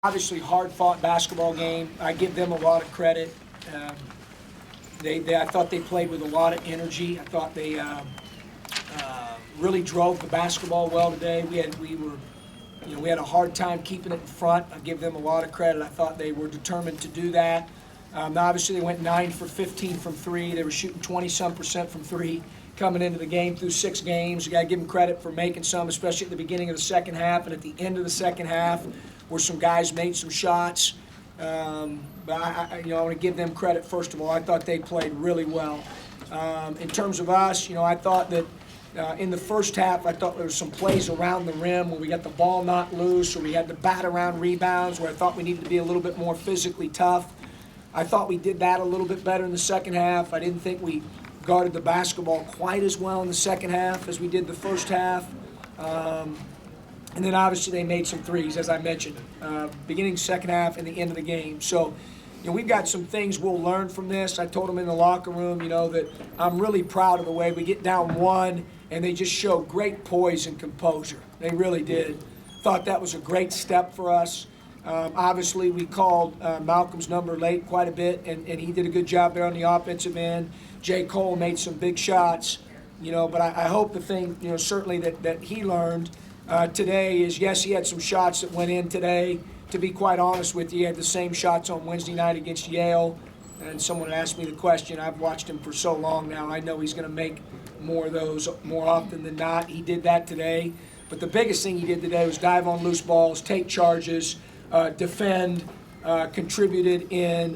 Obviously, hard-fought basketball game. I give them a lot of credit. Um, I thought they played with a lot of energy. I thought they really drove the basketball well today. We had a hard time keeping it in front. I give them a lot of credit. I thought they were determined to do that. Obviously, they went 9 for 15 from three. They were shooting 20-some% from three coming into the game through 6 games. You got to give them credit for making some, especially at the beginning of the second half and at the end of the second half, where some guys made some shots. But I want to give them credit first of all. I thought they played really well. In terms of us, I thought that in the first half, I thought there were some plays around the rim where we got the ball knocked loose, or we had to bat around rebounds, where I thought we needed to be a little bit more physically tough. I thought we did that a little bit better in the second half. I didn't think we guarded the basketball quite as well in the second half as we did the first half. And then obviously they made some threes, as I mentioned, beginning second half and the end of the game. So, we've got some things we'll learn from this. I told them in the locker room, that I'm really proud of the way we get down one and they just show great poise and composure. They really did. Thought that was a great step for us. Obviously, we called Malcolm's number late quite a bit, and he did a good job there on the offensive end. J. Cole made some big shots, but I hope the thing, certainly that he learned today is, yes, he had some shots that went in today. To be quite honest with you, he had the same shots on Wednesday night against Yale, and someone asked me the question. I've watched him for so long now. I know he's going to make more of those more often than not. He did that today. But the biggest thing he did today was dive on loose balls, take charges, defend, contributed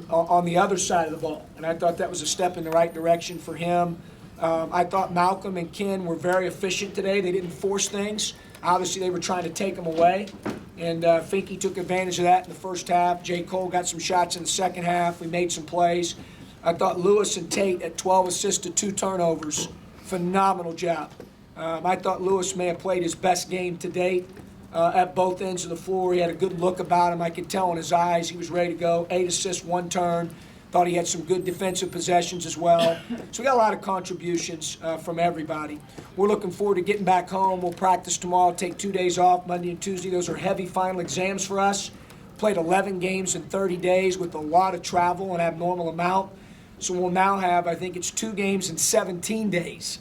on the other side of the ball. And I thought that was a step in the right direction for him. I thought Malcolm and Ken were very efficient today. They didn't force things. Obviously, they were trying to take them away. And Finke took advantage of that in the first half. J. Cole got some shots in the second half. We made some plays. I thought Lewis and Tate at 12 assists to 2 turnovers. Phenomenal job. I thought Lewis may have played his best game to date. At both ends of the floor. He had a good look about him. I could tell in his eyes he was ready to go. 8 assists, 1 turn. Thought he had some good defensive possessions as well. So we got a lot of contributions from everybody. We're looking forward to getting back home. We'll practice tomorrow, take 2 days off, Monday and Tuesday. Those are heavy final exams for us. Played 11 games in 30 days with a lot of travel, an abnormal amount. So we'll now have, I think it's 2 games in 17 days.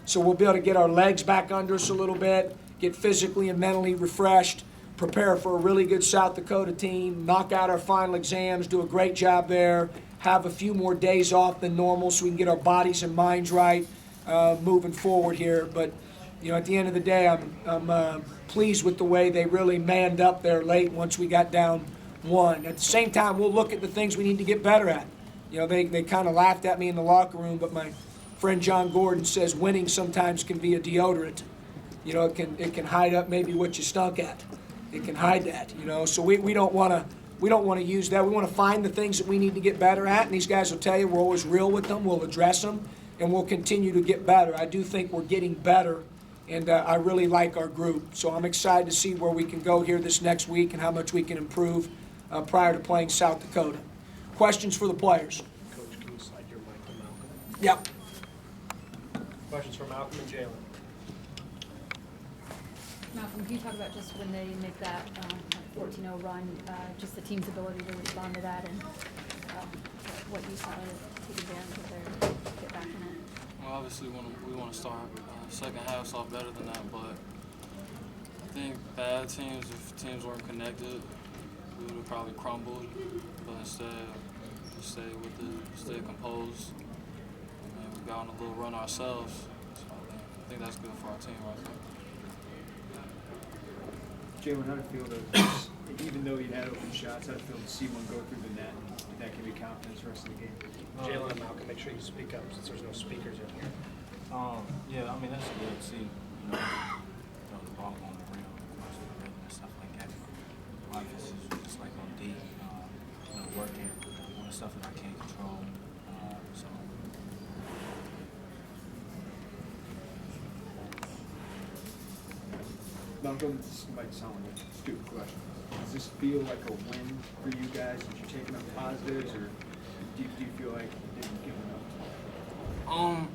So we'll be able to get our legs back under us a little bit, get physically and mentally refreshed, prepare for a really good South Dakota team, knock out our final exams, do a great job there, have a few more days off than normal so we can get our bodies and minds right moving forward here. But, at the end of the day, I'm pleased with the way they really manned up there late once we got down 1. At the same time, we'll look at the things we need to get better at. They kind of laughed at me in the locker room, but my friend John Gordon says winning sometimes can be a deodorant. It can hide up maybe what you stunk at. It can hide that. So we don't want to use that. We want to find the things that we need to get better at, and these guys will tell you we're always real with them. We'll address them, and we'll continue to get better. I do think we're getting better, and I really like our group. So I'm excited to see where we can go here this next week and how much we can improve prior to playing South Dakota. Questions for the players? Coach, can you slide your mic to Malcolm? Yep. Questions for Malcolm and Jalen? Malcolm, can you talk about just when they make that 14-0 run, just the team's ability to respond to that and what you saw to take advantage of their get back in it? Well, obviously we want to start second half off better than that, but I think bad teams, if teams weren't connected, we would have probably crumbled. But instead, just stay composed. And we got on a little run ourselves. So I think that's good for our team right there. Jalen, how did it feel to, even though you had open shots, how did it feel to see one go through the net and that give you confidence the rest of the game? Jalen and Malcolm, make sure you speak up since there's no speakers in here. Yeah, I mean, that's good to see, throw the ball on the rim, across the rim and stuff like that. Offense is just like on D, working on the stuff that I can't control. So. Malcolm, this might sound like a stupid question. Does this feel like a win for you guys? Did you take enough positives, or do you feel like you didn't give enough?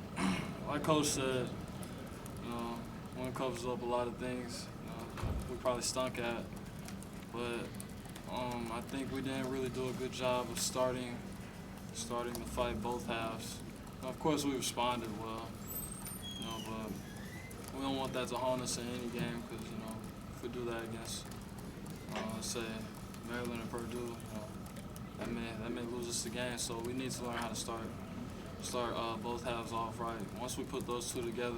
Like Coach said, one covers up a lot of things we probably stunk at, but I think we didn't really do a good job of starting the fight both halves. Of course, we responded well, but we don't want that to haunt us in any game because, if we do that against, say, Maryland or Purdue, that may lose us the game. So we need to learn how to start both halves off right. Once we put those two together,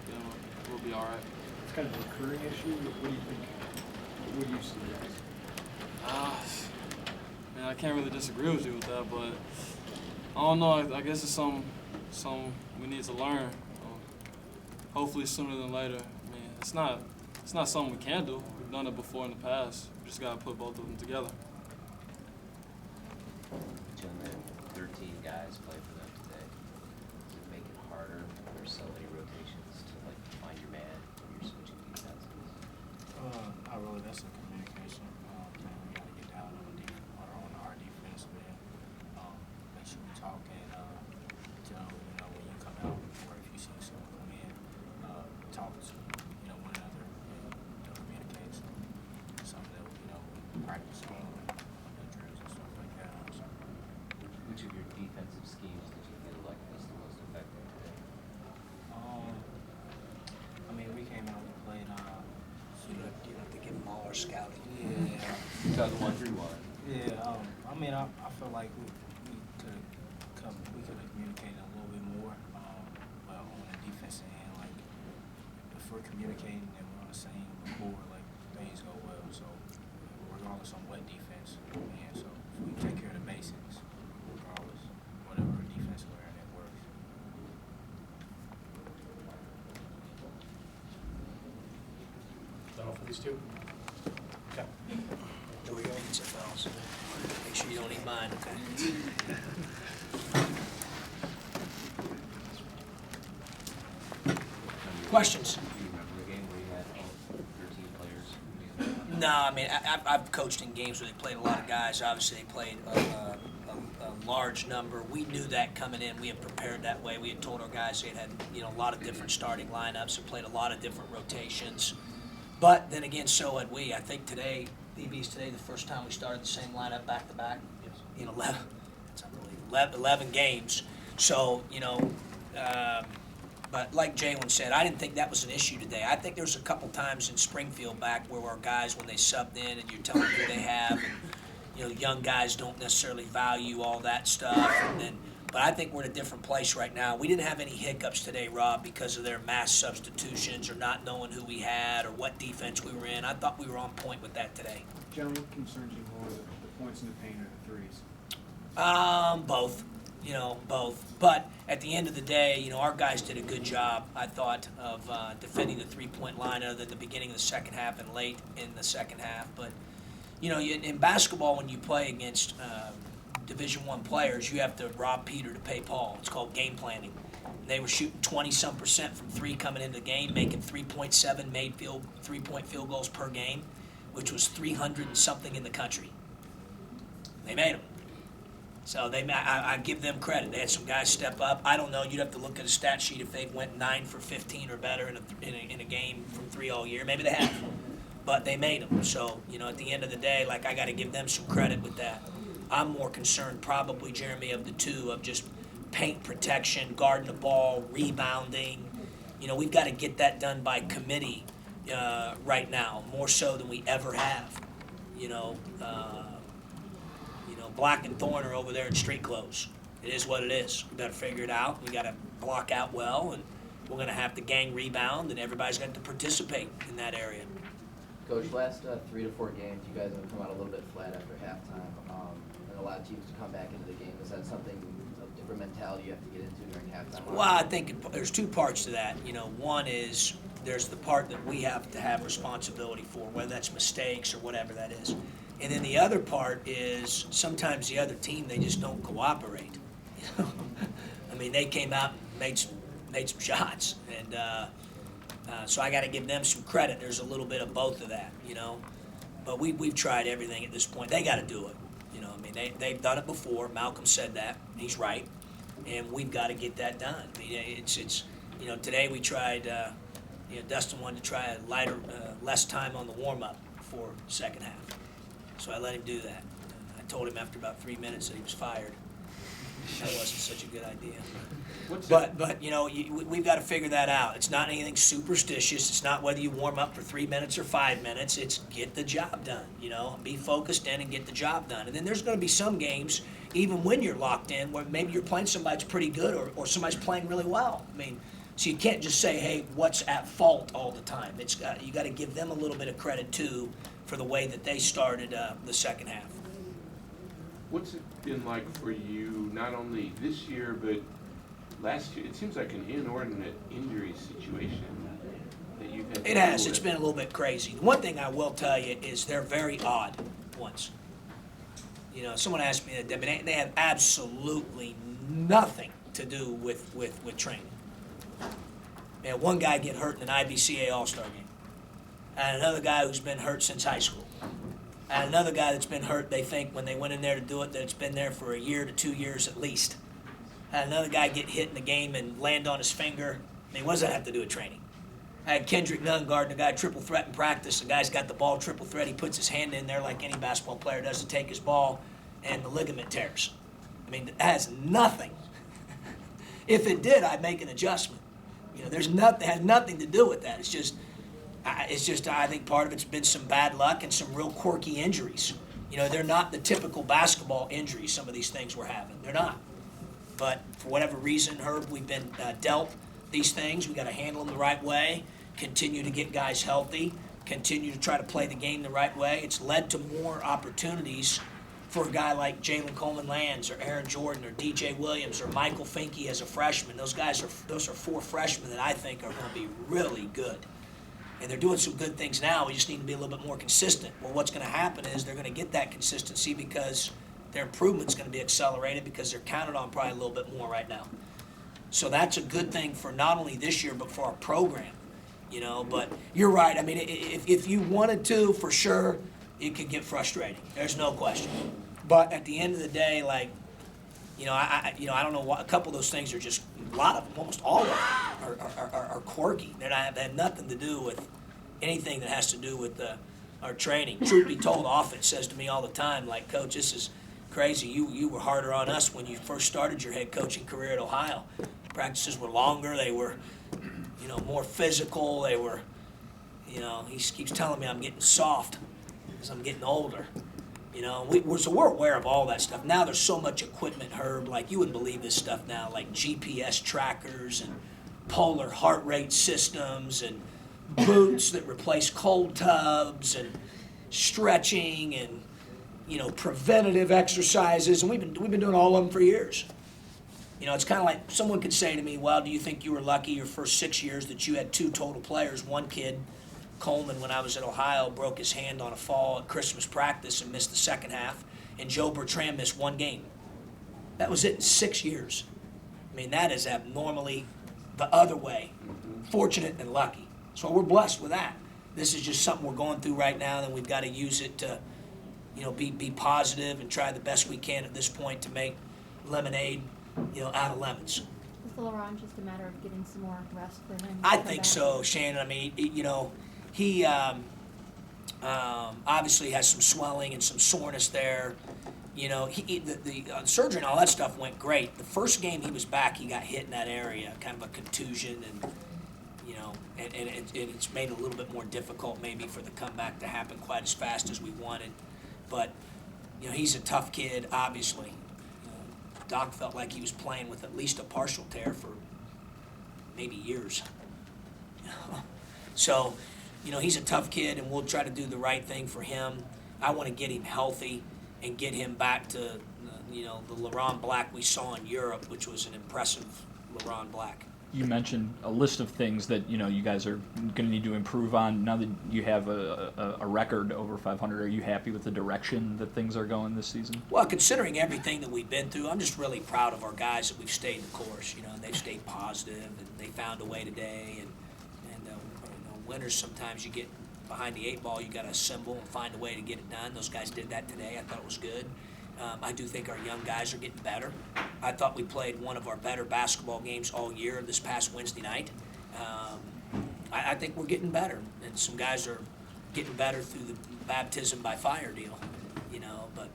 then we'll be all right. It's kind of a recurring issue. What do you think? What do you see as? Man, I can't really disagree with you with that, but I don't know. I guess it's some we need to learn. Hopefully sooner than later. I mean, it's not something we can't do. We've done it before in the past. We just gotta put both of them together. John, 13 guys play for them today. Does it make it harder when there's so many rotations to find your man when you're switching defenses? Not really. That's a communication thing. We got to get down on our defense, man. Make sure we talk and tell when you come out or if you see someone come in, talk to one another and communicate. So something that we practice on drills and stuff like that. So, Which of your defensive schemes did you feel like was the most effective today? I mean, we came out and played. You have to give them all our scouting. Yeah. So 1-3-1. Yeah, I mean, I feel like we could have communicated a little bit more, but on the defensive end, if we're communicating and we're on the same board, things go well. So regardless on what defense, and so if we take care of the basics, regardless, whatever defense we're in, it works. Is that all for these two? Okay. Enjoy your pizza, fellas. Make sure you don't eat mine, okay? Questions? Do you remember the game where you had all 13 players? No, I mean, I've coached in games where they played a lot of guys. Obviously, they played a large number. We knew that coming in. We had prepared that way. We had told our guys they had a lot of different starting lineups and played a lot of different rotations. But then again, so had we. I think today, DB's today, the first time we started the same lineup back to back. Yes. 11. It's unbelievable. 11 games. So but like Jalen said, I didn't think that was an issue today. I think there was a couple times in Springfield back where our guys, when they subbed in and you're telling them who they have, and, young guys don't necessarily value all that stuff. But I think we're in a different place right now. We didn't have any hiccups today, Rob, because of their mass substitutions or not knowing who we had or what defense we were in. I thought we were on point with that today. John, what concerns you more, the points in the paint or the threes? Both. Both. But at the end of the day, our guys did a good job, I thought, of defending the three-point line other than the beginning of the second half and late in the second half. But, in basketball, when you play against Division I players, you have to rob Peter to pay Paul. It's called game planning. They were shooting 20-some% from three coming into the game, making 3.7 made three-point field goals per game, which was 300 and something in the country. They made them. So I give them credit. They had some guys step up. I don't know. You'd have to look at a stat sheet if they went 9 for 15 or better in a game from three all year. Maybe they have, but they made them. So at the end of the day, I got to give them some credit with that. I'm more concerned, probably, Jeremy, of the two of just paint protection, guarding the ball, rebounding. We've got to get that done by committee right now, more so than we ever have. Black and Thorn are over there in street clothes. It is what it is. We better figure it out. We got to block out well, and we're going to have to gang rebound, and everybody's got to participate in that area. Coach, last 3 to 4 games, you guys have come out a little bit flat after halftime, and a lot of teams to come back into the game. Is that something, a different mentality you have to get into during halftime? Well, I think there's two parts to that. One is there's the part that we have to have responsibility for, whether that's mistakes or whatever that is. And then the other part is sometimes the other team, they just don't cooperate. I mean, they came out and made some shots, and so I got to give them some credit. There's a little bit of both of that, But we've tried everything at this point. They got to do it. I mean, they've done it before. Malcolm said that. He's right, and we've got to get that done. I mean, it's today we tried. Dustin wanted to try less time on the warm up before the second half. So I let him do that. I told him after about 3 minutes that he was fired. That wasn't such a good idea. But you know, we've got to figure that out. It's not anything superstitious. It's not whether you warm up for 3 minutes or 5 minutes. It's get the job done, you know. Be focused in and get the job done. And then there's going to be some games, even when you're locked in, where maybe you're playing somebody that's pretty good or somebody's playing really well. I mean, so you can't just say, hey, what's at fault all the time. You got to give them a little bit of credit, too, for the way that they started the second half. What's it been like for you, not only this year, but last year? It seems like an inordinate injury situation that you've had to It has. deal It's with. been a little bit crazy. The one thing I will tell you is they're very odd ones. You know, someone asked me that, I mean, they have absolutely nothing to do with training. We had one guy get hurt in an IBCA All-Star game, and another guy who's been hurt since high school. And another guy that's been hurt, they think when they went in there to do it, that it's been there for a year to 2 years at least. And another guy get hit in the game and land on his finger. I mean, what does that have to do with training? I had Kendrick Nunn guarding a guy triple threat in practice. The guy's got the ball triple threat. He puts his hand in there like any basketball player does to take his ball, and the ligament tears. I mean, that has nothing. If it did, I'd make an adjustment. You know, it has nothing to do with that. It's just I think part of it's been some bad luck and some real quirky injuries. You know, they're not the typical basketball injuries, some of these things we're having. They're not. But for whatever reason, Herb, we've been dealt these things. We got to handle them the right way, continue to get guys healthy, continue to try to play the game the right way. It's led to more opportunities for a guy like Jalen Coleman-Lands or Aaron Jordan or DJ Williams or Michael Finke as a freshman. Those are 4 freshmen that I think are going to be really good. And they're doing some good things now. We just need to be a little bit more consistent. Well, what's going to happen is they're going to get that consistency because their improvement's going to be accelerated because they're counted on probably a little bit more right now. So that's a good thing for not only this year but for our program, you know. But you're right. I mean, if you wanted to, for sure, it could get frustrating. There's no question. But at the end of the day, like, you know, I don't know what, a couple of those things are just, a lot of them, almost all of them are quirky. They have nothing to do with anything that has to do with our training. Truth be told, offense says to me all the time, like, Coach, this is crazy. You were harder on us when you first started your head coaching career at Ohio. Practices were longer. They were, you know, more physical. They were, you know, he keeps telling me I'm getting soft because I'm getting older. You know, we're aware of all that stuff. Now there's so much equipment, Herb, like you wouldn't believe this stuff now, like GPS trackers and polar heart rate systems and boots that replace cold tubs and stretching and, you know, preventative exercises. And we've been doing all of them for years. You know, it's kind of like someone could say to me, well, do you think you were lucky your first 6 years that you had 2 total players? One kid, Coleman, when I was at Ohio, broke his hand on a fall at Christmas practice and missed the second half, and Joe Bertrand missed 1 game. That was it in 6 years. I mean, that is abnormally the other way, fortunate and lucky. So we're blessed with that. This is just something we're going through right now, and we've got to use it to, you know, be positive and try the best we can at this point to make lemonade, you know, out of lemons. Is the LeBron just a matter of getting some more rest for him? I think so, Shannon. I mean, you know, he obviously has some swelling and some soreness there. You know, the surgery and all that stuff went great. The first game he was back, he got hit in that area, kind of a contusion, and you know, and it's made it a little bit more difficult maybe for the comeback to happen quite as fast as we wanted. But you know, he's a tough kid, obviously. Doc felt like he was playing with at least a partial tear for maybe years. So, you know, he's a tough kid, and we'll try to do the right thing for him. I want to get him healthy and get him back to, you know, the LeBron Black we saw in Europe, which was an impressive LeBron Black. You mentioned a list of things that, you know, you guys are going to need to improve on. Now that you have a record over 500, are you happy with the direction that things are going this season? Well, considering everything that we've been through, I'm just really proud of our guys that we've stayed the course. You know, and they've stayed positive, and they found a way today. And you know, winners, sometimes you get behind the 8 ball, you got to assemble and find a way to get it done. Those guys did that today. I thought it was good. I do think our young guys are getting better. I thought we played one of our better basketball games all year this past Wednesday night. I think we're getting better, and some guys are getting better through the baptism by fire deal, you know. But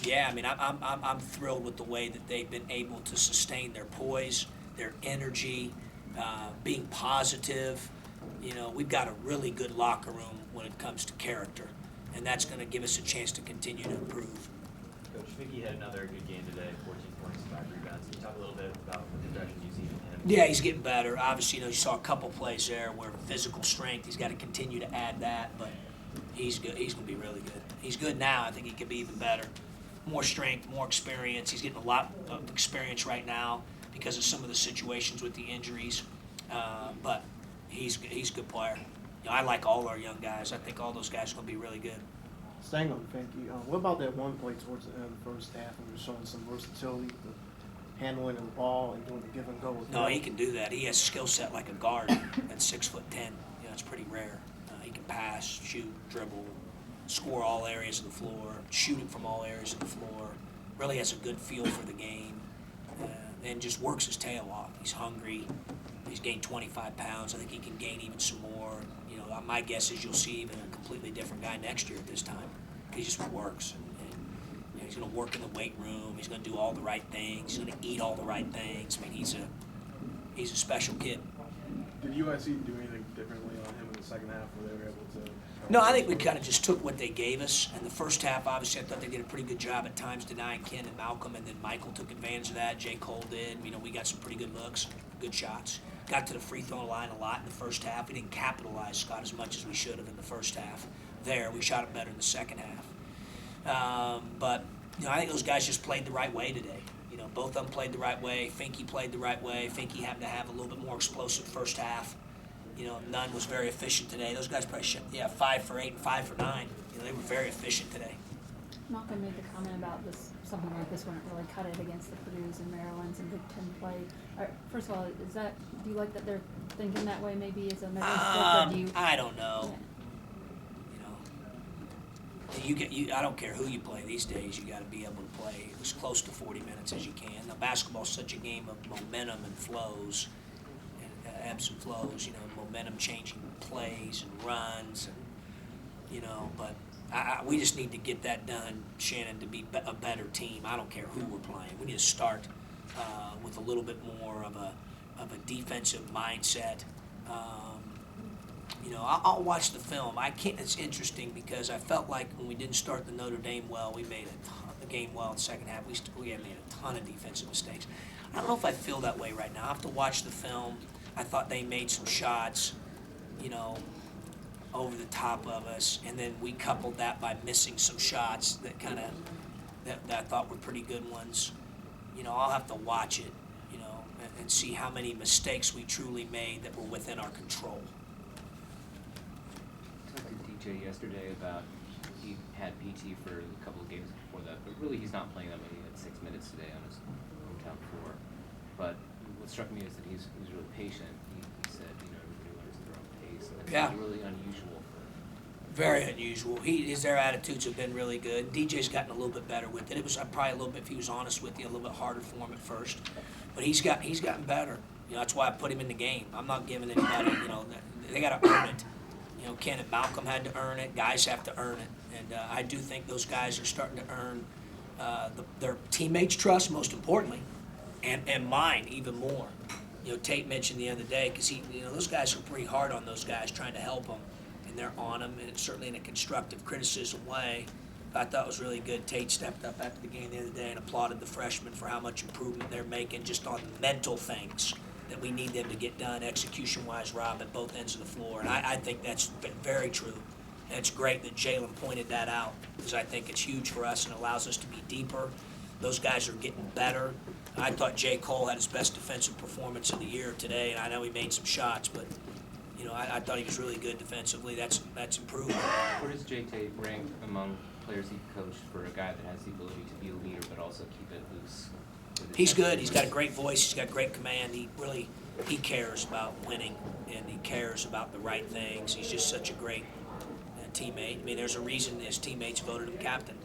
yeah, I mean, I'm thrilled with the way that they've been able to sustain their poise, their energy, being positive. You know, we've got a really good locker room when it comes to character, and that's going to give us a chance to continue to improve. Coach Vicky had another good game today, 14 points, 5 rebounds. Can you talk a little bit about the direction you see in him? Yeah, he's getting better. Obviously, you know, you saw a couple plays there where physical strength, he's got to continue to add that, but he's good. He's going to be really good. He's good now. I think he could be even better. More strength, more experience. He's getting a lot of experience right now because of some of the situations with the injuries, but he's a good player. You know, I like all our young guys. I think all those guys are going to be really good. Staying on Finke, what about that one play towards the end of the first half when he was showing some versatility, the handling of the ball and doing the give and go with No, he can do that. He has a skill set like a guard at 6'10". You know, it's pretty rare. He can pass, shoot, dribble, score all areas of the floor, shoot it from all areas of the floor. Really has a good feel for the game, and just works his tail off. He's hungry. He's gained 25 pounds. I think he can gain even some more. You know, my guess is you'll see even a completely different guy next year at this time. He just works, and you know, he's going to work in the weight room. He's going to do all the right things. He's going to eat all the right things. I mean, he's a special kid. Did UIC do anything differently on him in the second half where they were able to? No, I think we kind of just took what they gave us. In the first half, obviously, I thought they did a pretty good job at times denying Ken and Malcolm, and then Michael took advantage of that. J. Cole did. You know, we got some pretty good looks, good shots. Got to the free throw line a lot in the first half. We didn't capitalize, Scott, as much as we should have in the first half. There, we shot it better in the second half. But, you know, I think those guys just played the right way today. You know, both of them played the right way. Finke played the right way. Finke happened to have a little bit more explosive first half. You know, Nunn was very efficient today. Those guys probably shot, 5 for 8 and 5 for 9. You know, they were very efficient today. Malcolm made the comment about this, something like this wouldn't really cut it against the Purdue's and Maryland's and Big Ten play. First of all, do you like that they're thinking that way maybe as a measuring stick, or do you? I don't know. You know, I don't care who you play these days. You got to be able to play as close to 40 minutes as you can. Now, basketball's such a game of momentum and flows, and ebbs and flows. You know, momentum changing plays and runs, and you know. But we just need to get that done, Shannon, to be a better team. I don't care who we're playing. We need to start with a little bit more of a defensive mindset. You know, I'll watch the film. It's interesting because I felt like when we didn't start the Notre Dame well, we made the game well in the second half. We had made a ton of defensive mistakes. I don't know if I feel that way right now. I have to watch the film. I thought they made some shots, you know, over the top of us, and then we coupled that by missing some shots that I thought were pretty good ones. You know, I'll have to watch it, you know, and see how many mistakes we truly made that were within our control. I talked to DJ yesterday about he had PT for a couple of games before that, but really he's not playing that many. He had 6 minutes today on his hometown floor. But what struck me is that he's really patient. He said, you know, everybody learns at their own pace, and that's really unusual. Very unusual. Their attitudes have been really good. DJ's gotten a little bit better with it. It was probably a little bit, if he was honest with you, a little bit harder for him at first, but he's gotten better. You know, that's why I put him in the game. I'm not giving anybody, you know, they got to earn it. You know, Ken and Malcolm had to earn it. Guys have to earn it, and I do think those guys are starting to earn their teammates' trust, most importantly, and mine even more. You know, Tate mentioned the other day because those guys are pretty hard on those guys, trying to help them, and they're on them, and it's certainly in a constructive criticism way. I thought it was really good. Tate stepped up after the game the other day and applauded the freshmen for how much improvement they're making just on mental things that we need them to get done execution-wise, Rob, at both ends of the floor. And I think that's very true. And it's great that Jalen pointed that out because I think it's huge for us and allows us to be deeper. Those guys are getting better. I thought J. Cole had his best defensive performance of the year today, and I know he made some shots, but you know, I thought he was really good defensively. That's improved. Where does J. Tate rank among players he coached for a guy that has the ability to be a leader but also keep it loose? He's good. He's got a great voice. He's got great command. He cares about winning, and he cares about the right things. He's just such a great teammate. I mean, there's a reason his teammates voted him captain.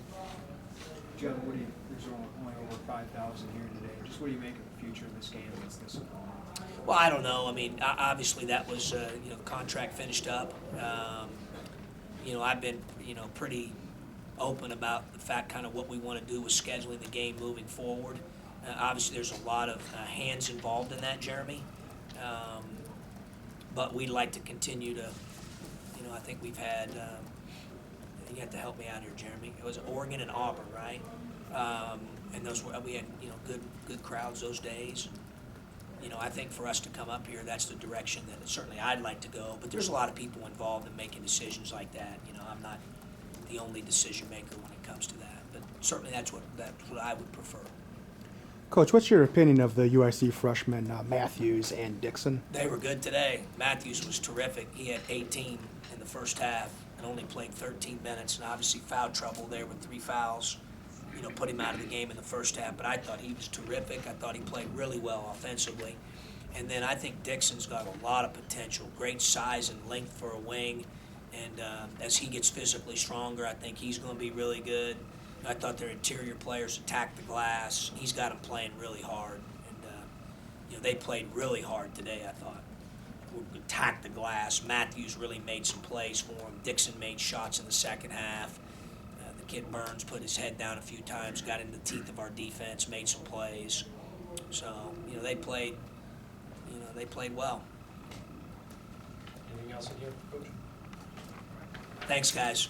John, there's only over 5,000 here today. Just what do you make of the future of this game against this opponent? Well, I don't know. I mean, obviously that was, the contract finished up. I've been, pretty open about the fact kind of what we want to do with scheduling the game moving forward. Obviously, there's a lot of hands involved in that, Jeremy. But we'd like to continue to, I think we've had, you have to help me out here, Jeremy. It was Oregon and Auburn, right? And those were, we had, good crowds those days. I think for us to come up here, that's the direction that certainly I'd like to go. But there's a lot of people involved in making decisions like that. I'm not the only decision maker when it comes to that. But certainly that's what I would prefer. Coach, what's your opinion of the UIC freshmen Matthews and Dixon? They were good today. Matthews was terrific. He had 18 in the first half and only played 13 minutes, and obviously foul trouble there with 3 fouls. Put him out of the game in the first half, but I thought he was terrific. I thought he played really well offensively. And then I think Dixon's got a lot of potential, great size and length for a wing. And as he gets physically stronger, I think he's going to be really good. I thought their interior players attacked the glass. He's got them playing really hard. And, they played really hard today, I thought. Attacked the glass. Matthews really made some plays for him. Dixon made shots in the second half. Kid Burns put his head down a few times, got in the teeth of our defense, made some plays. So, they played well. Anything else in here, Coach? Thanks, guys.